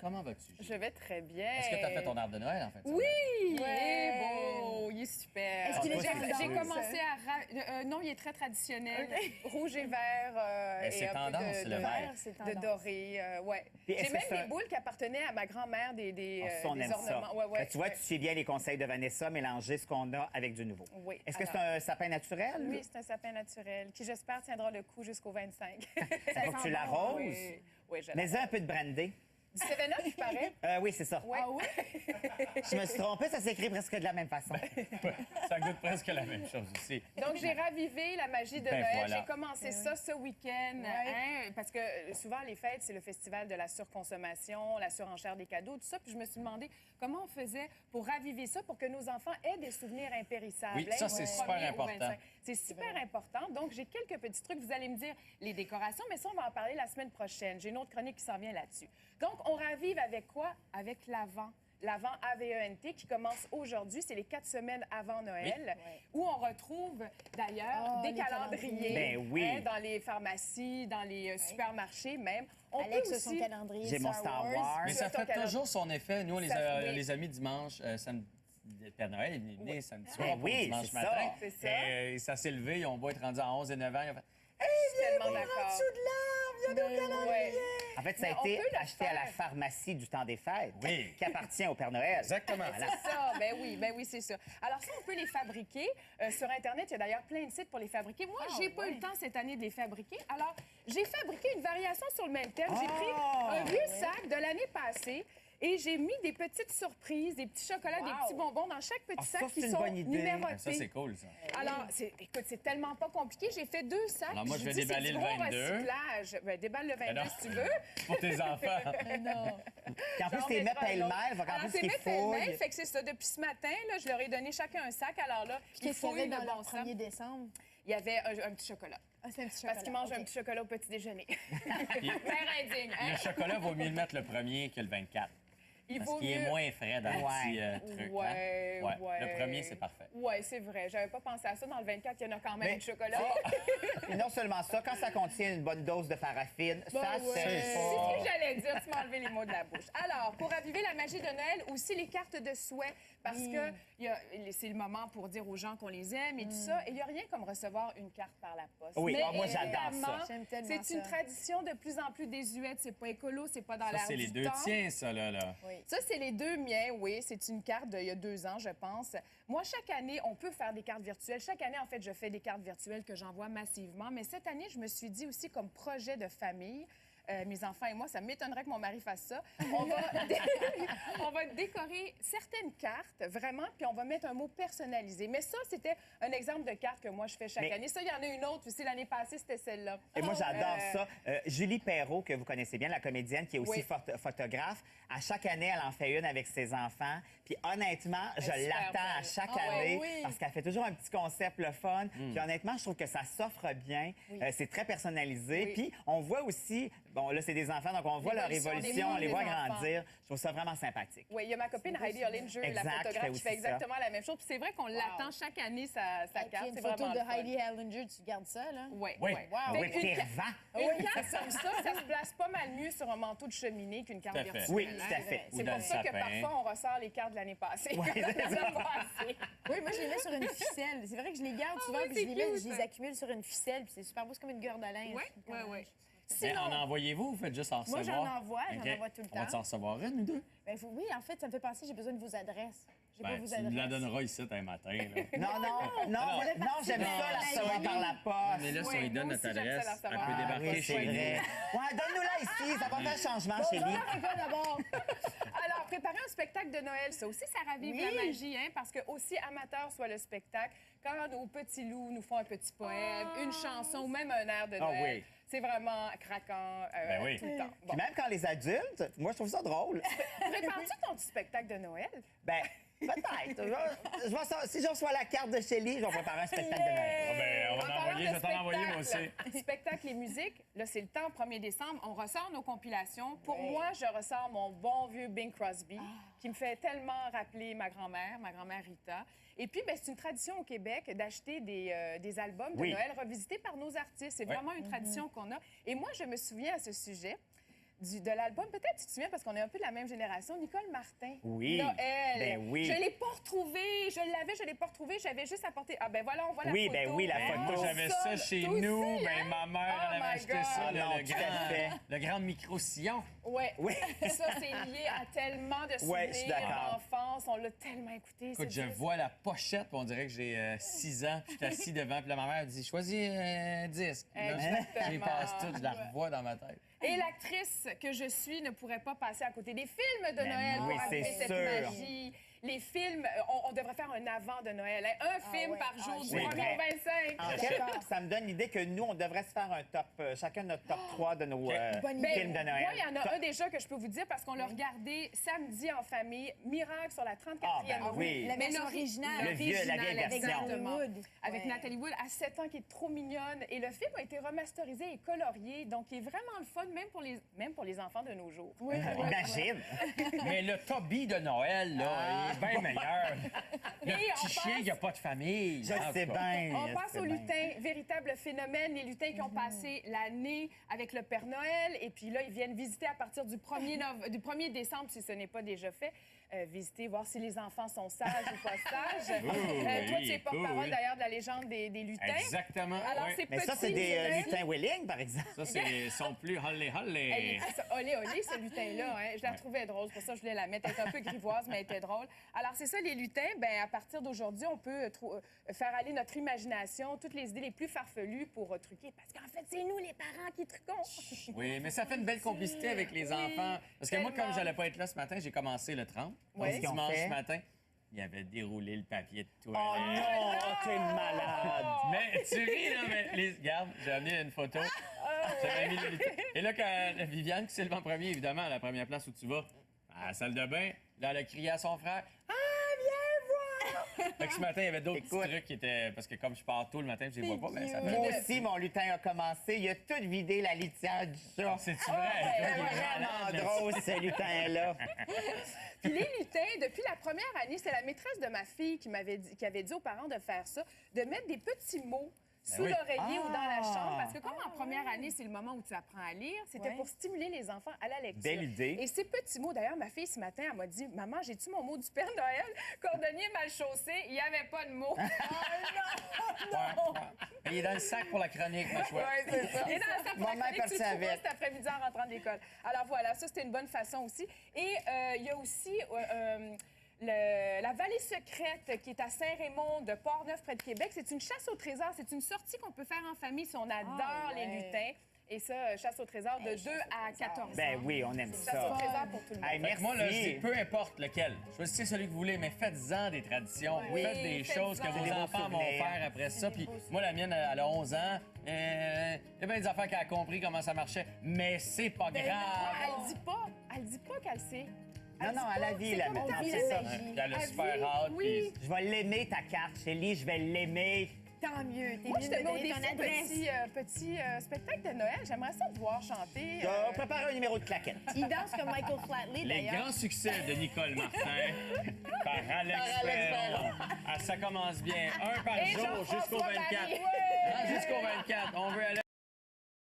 comment vas-tu? Je vais très bien. Est-ce que tu as fait ton arbre de Noël, en fait? Oui! Il Ouais. est beau, il est super. Est-ce qu'il est J'ai tendance? commencé à... non, il est très traditionnel. Rouge et vert. Ben, c'est et un peu tendance, le vert. C'est de tendance. doré, ouais. Puis est-ce J'ai que même c'est des un- boules qui appartenaient à ma grand-mère, des Ça, on aime ornements. ça. Ouais, ouais, Tu vois, ouais. tu sais bien les conseils de Vanessa, mélanger ce qu'on a avec du nouveau. Oui, Est-ce que c'est alors- un sapin naturel? Oui, c'est un sapin naturel qui, j'espère, tiendra le coup jusqu'au 25. Ça faut que tu l'arroses. Oui, oui, je Mets-en un peu de brandy. Du 7-Up, il paraît. Oui, c'est ça. Ouais. Ah oui? Je me suis trompée, ça s'écrit presque de la même façon. Ça goûte presque la même chose aussi. Donc, j'ai ravivé la magie de Ben Noël. voilà. J'ai commencé ça ce week-end, hein, parce que souvent, les fêtes, c'est le festival de la surconsommation, la surenchère des cadeaux, tout ça. Puis je me suis demandé comment on faisait pour raviver ça, pour que nos enfants aient des souvenirs impérissables. Oui, ça, c'est du super 1er au important. 25. C'est super important. Donc, j'ai quelques petits trucs. Vous allez me dire les décorations, mais ça, on va en parler la semaine prochaine. J'ai une autre chronique qui s'en vient là-dessus. Donc, on ravive avec quoi? Avec l'Avent. L'Avent AVENT qui commence aujourd'hui. C'est les 4 semaines avant Noël, où on retrouve d'ailleurs des les calendriers Ben oui. dans les pharmacies, dans les supermarchés même. On Alex peut a son aussi... calendrier J'ai mon Star Wars. Mais ça Ton fait calendrier. toujours son effet. Nous, on Ça, oui. les a mis dimanche, samedi. Le Père Noël est venu samedi soir Ben pour oui, dimanche c'est matin. ça. C'est ça. Et ça s'est levé. On va être rendu à 11 et 9 ans. Ils ont fait, Je suis tellement d'accord. de l'arbre, il y a nos calendriers. Ouais. En fait, ça Mais a on été peut le acheté à la faire. pharmacie du temps des fêtes, Oui. qui appartient au Père Noël. Exactement. C'est ça, ben oui, c'est ça. Alors ça, on peut les fabriquer. Sur Internet, il y a d'ailleurs plein de sites pour les fabriquer. Moi, j'ai pas eu le temps cette année de les fabriquer. Alors, j'ai fabriqué une variation sur le même thème. J'ai pris un vieux sac de l'année passée et j'ai mis des petites surprises, des petits chocolats, des petits bonbons dans chaque petit Ah, ça, sac c'est qui une sont bonne idée. numérotés. Ça, c'est cool, ça. Alors, écoute, c'est tellement pas compliqué. J'ai fait 2 sacs. Alors, moi, puis je vais dis, déballer c'est le du gros 22. recyclage. Ben, déballe le 22 non. si tu veux. Pour tes enfants. Puis en plus, J'en t'es mets mettrai un pêle-mêle, autre. va qu'en Alors, plus, c'est qu'ils mes pêle-mêle, fouillent. fait que c'est ça. Depuis ce matin, là, je leur ai donné chacun un sac. Alors là, ils Qu'est-ce qu'il y fouillent avait le dans bon leur sac. 1er décembre? Il y avait un petit chocolat. Ah, c'est un petit chocolat. Parce qu'ils mangent OK. un petit chocolat au petit déjeuner. Mère indigne, hein? Le chocolat, vaut mieux le mettre le premier que le 24. Il Parce vaut qu'il est mieux- moins frais dans le petit truc. Ouais, hein? ouais. Le premier, c'est parfait. Oui, c'est vrai. J'avais pas pensé à ça. Dans le 24, il y en a quand même Mais- du chocolat. Et non seulement ça, quand ça contient une bonne dose de paraffine, ça ouais. sèche C'est pas. ce que j'allais dire. Tu m'as enlevé les mots de la bouche. Alors, pour raviver la magie de Noël, aussi les cartes de souhait. Parce que c'est le moment pour dire aux gens qu'on les aime et tout ça. Et il n'y a rien comme recevoir une carte par la poste. Oui, Mais moi, j'adore évidemment, ça. J'aime tellement c'est une ça. tradition de plus en plus désuète. C'est pas écolo, c'est pas dans Ça, l'air c'est les du deux temps. tiens, ça, là. Ça, c'est les deux miens, oui. C'est une carte d'il y a 2 ans, je pense. Moi, chaque année, on peut faire des cartes virtuelles. Chaque année, en fait, je fais des cartes virtuelles que j'envoie massivement. Mais cette année, je me suis dit aussi comme projet de famille, mes enfants et moi, ça m'étonnerait que mon mari fasse ça. On va décorer certaines cartes, vraiment, puis on va mettre un mot personnalisé. Mais ça, c'était un exemple de carte que moi, je fais chaque Mais- année. Ça, il y en a une autre aussi. L'année passée, c'était celle-là. Et moi, j'adore Euh, ça. Julie Perrault, que vous connaissez bien, la comédienne qui est aussi Oui. photographe, à chaque année, elle en fait une avec ses enfants. Puis honnêtement, je est super l'attends à belle. chaque Ah ouais, année oui. parce qu'elle fait toujours un petit concept le fun. Puis honnêtement, je trouve que ça s'offre bien. C'est très personnalisé. Oui. Puis on voit aussi, bon là, c'est des enfants, donc on voit leur L'évolution des évolution, on mondes les des voit enfants. grandir. Je trouve ça vraiment sympathique. Oui, il y a ma copine Heidi Hollinger, la Exact, je fais photographe, qui aussi fait ça. exactement la même chose. Puis c'est vrai qu'on l'attend chaque année, sa Et puis carte. une C'est photo vraiment de le fun. Heidi Hellinger, tu gardes ça, là? Oui, Oui. oui. Wow. Oui, puis t'es revends. Une carte comme ça se place pas mal mieux sur un manteau de cheminée qu'une carte Tout à fait. virtuelle. Oui, hein. tout à fait. C'est Ou dans pour le ça que sapin. parfois, on ressort les cartes de l'année passée. Ouais, c'est ça. Oui, moi, je les mets sur une ficelle. C'est vrai que je les garde souvent, oui, puis je c'est les mets, cute. je les accumule sur une ficelle, puis c'est super beau, c'est comme une corde à linge. Oui, Une oui, corde à oui. linge. Mais Sinon, en envoyez-vous ou vous faites juste en Moi, recevoir? j'en envoie tout le On va temps. t'en recevoir une ou deux? Ben, oui, en fait, ça me fait penser, j'ai besoin de vos adresses. J'ai pas Ben, vos tu adresses. me la donneras ici un matin. Là. Non, j'aime ça, la recevoir par la poste. Mais là, si Oui, on lui donne moi notre aussi, j'aime ça, adresse, la elle peut recevoir. débarquer Oui, chez c'est nous. vrai. Ouais, donne-nous-la ici, ça va faire changement chez lui. d'abord. alors, préparer un spectacle de Noël, ça aussi, ça ravive Oui. la magie, hein, parce que aussi amateur soit le spectacle, quand nos petits loups nous font un petit poème, une chanson ou même un air de Ah Noël, oui. c'est vraiment craquant Ben oui. tout le temps. Puis même quand les adultes, moi, je trouve ça drôle. Prépares-tu ton petit spectacle de Noël? Ben, peut-être. Si je reçois la carte de Shelley, je vais préparer un spectacle de Noël. Ah ben, on va En en parlant envoyer, de je vais t'en envoyer moi aussi. spectacle, spectacle et musique, là, c'est le temps, 1er décembre, on ressort nos compilations. Pour moi, je ressors mon bon vieux Bing Crosby, qui me fait tellement rappeler ma grand-mère Rita. Et puis, ben, c'est une tradition au Québec d'acheter des albums de Oui. Noël revisités par nos artistes. C'est Oui. vraiment une tradition qu'on a. Et moi, je me souviens à ce sujet de l'album. Peut-être tu te souviens, parce qu'on est un peu de la même génération, Nicole Martin. Oui. Noël. Ben oui. Je l'ai pas retrouvé. Je l'ai pas retrouvé. J'avais juste apporté... Ah ben voilà, on voit la Oui, photo. ben oui, la Hein? photo. Moi, j'avais ça chez Toi nous. aussi, Ben, hein? ma mère, Oh elle avait my acheté God. ça, Non, tout à fait. le grand micro-sillon. Ouais. Oui. Ça, c'est lié à tellement de Ouais, je suis souvenirs d'accord. d'enfance. On l'a tellement écouté. Écoute, ce je disque. vois la pochette, puis on dirait que j'ai 6 ans, puis je suis assis devant, puis là, ma mère dit « Choisis un disque ». Là, Exactement. j'y passe tout, je la revois dans ma tête. Et l'actrice que je suis ne pourrait pas passer à côté des films de Ben Noël oui, pour c'est allumer cette sûr. magie. Les films, on devrait faire un avant de Noël. Hein? Un film ouais. par jour du oui, 1er mais- au 25. En fait, ça me donne l'idée que nous, on devrait se faire un top, chacun notre top 3 de nos bonne films de Noël. Moi, il y en a un déjà que je peux vous dire parce qu'on l'a regardé samedi en famille, Miracle sur la 34e Ah, ben rue. oui. La Mais version l'ori- originale. Le vieux, la vieille Avec version. Exactement. Natalie Wood. Avec Ouais. Natalie Wood, à 7 ans, qui est trop mignonne. Et le film a été remasterisé et colorié, donc il est vraiment le fun, même pour les enfants de nos jours. Oui, oui, oui. Imagine. Mais le Toby de Noël, là, il est bien meilleur. Le Et on petit chien passe- qui n'a pas de famille. Je En tout sais cas. bien. On je passe sais aux bien. lutins, véritable phénomène. Les lutins qui ont passé l'année avec le Père Noël. Et puis là, ils viennent visiter à partir du 1er décembre, si ce n'est pas déjà fait. Visiter, voir si les enfants sont sages ou pas sages. Toi, tu es porte-parole oui. d'ailleurs de la légende des lutins. Exactement. Alors, ouais. c'est Mais ça, c'est petit des lutins. lutins Willing, par exemple. Ça, c'est son plus holly Elle holly. est olé, olé, ce lutin-là. Hein. Je la trouvais drôle. C'est pour ça que je voulais la mettre. Elle est un peu grivoise, mais elle était drôle. Alors, c'est ça, les lutins. Ben, à partir d'aujourd'hui, on peut faire aller notre imagination, toutes les idées les plus farfelues pour truquer. Parce qu'en fait, c'est nous, les parents, qui truquons. Oui, mais ça fait une belle complicité avec les enfants. Parce que moi, comme tellement. j'allais pas être là ce matin, j'ai commencé le 30. Oui. Donc, Qu'est-ce qu'on dimanche fait? matin, il avait déroulé le papier de Oh toilette. non, t'es malade. Mais tu ris, là, mais regarde, j'ai amené une photo. J'avais mis le lutin. Et là, quand Viviane, qui s'élève en premier, évidemment, à la première place où tu vas, à la salle de bain, là, elle a crié à son frère « Ah, viens voir! » Fait que ce matin, il y avait d'autres petits Écoute. trucs qui étaient... Parce que comme je pars tôt le matin, je les vois pas, mais ça fait... Moi aussi, mon lutin a commencé. Il a tout vidé la litière du chat. C'est-tu vrai? C'est Toi, il est vraiment malade, drôle, ce lutin-là. Puis les lutins, depuis la première année, c'est la maîtresse de ma fille qui avait dit aux parents de faire ça, de mettre des petits mots sous oui. l'oreiller ou dans la Ah. chambre. Parce que comme en première année, c'est le moment où tu apprends à lire, c'était Ouais. pour stimuler les enfants à la lecture. Belle idée. Et ces petits mots, d'ailleurs, ma fille, ce matin, elle m'a dit, « Maman, j'ai-tu mon mot du Père Noël? Cordonnier mal chaussé, il n'y avait pas de mot. » Il est dans le sac pour la chronique, ma chouette. Ouais, c'est ça. Et dans la salle pour la Maman est chronique, tu partie le trouveras avec. cet après-midi en rentrant de l'école. Alors voilà, ça, c'était une bonne façon aussi. Et il y a aussi la vallée secrète qui est à Saint-Raymond de Port-Neuf, près de Québec. C'est une chasse au trésor. C'est une sortie qu'on peut faire en famille si on adore les ouais. lutins. Et ça, chasse au trésor de 2 à 14 ans. Ben oui, on aime Chasse au ça. trésor pour tout le monde. Hey, merci. Moi, là, je dis, peu importe lequel, choisissez celui que vous voulez, mais faites-en des traditions. Oui, Faites des faites-en. choses que C'est vos des beaux enfants vont souvenirs. faire après ça. Puis moi, la mienne, elle a 11 ans. Il y a bien des affaires qu'elle a compris comment ça marchait, mais c'est pas Ben grave. non, elle dit pas qu'elle sait. Non, non, à la vie, la comme maintenant, ta vie, c'est ça. la magie. Puis elle a Elle super vit, hâte. oui. puis- Je vais l'aimer, ta carte, Chélie. Je vais l'aimer. Tant mieux. T'es Moi, je mieux te de mets au donner ton défi, adresse. petit spectacle de Noël. J'aimerais ça te voir chanter. Je vais préparer un numéro de claquette. Il danse comme Michael Flatley, Les d'ailleurs. grands succès de Nicole Martin par Alex Perron. Ah, ça commence bien. Un par Et jour jusqu'au Jean-François 24. Barry. Hein, jusqu'au 24. On veut aller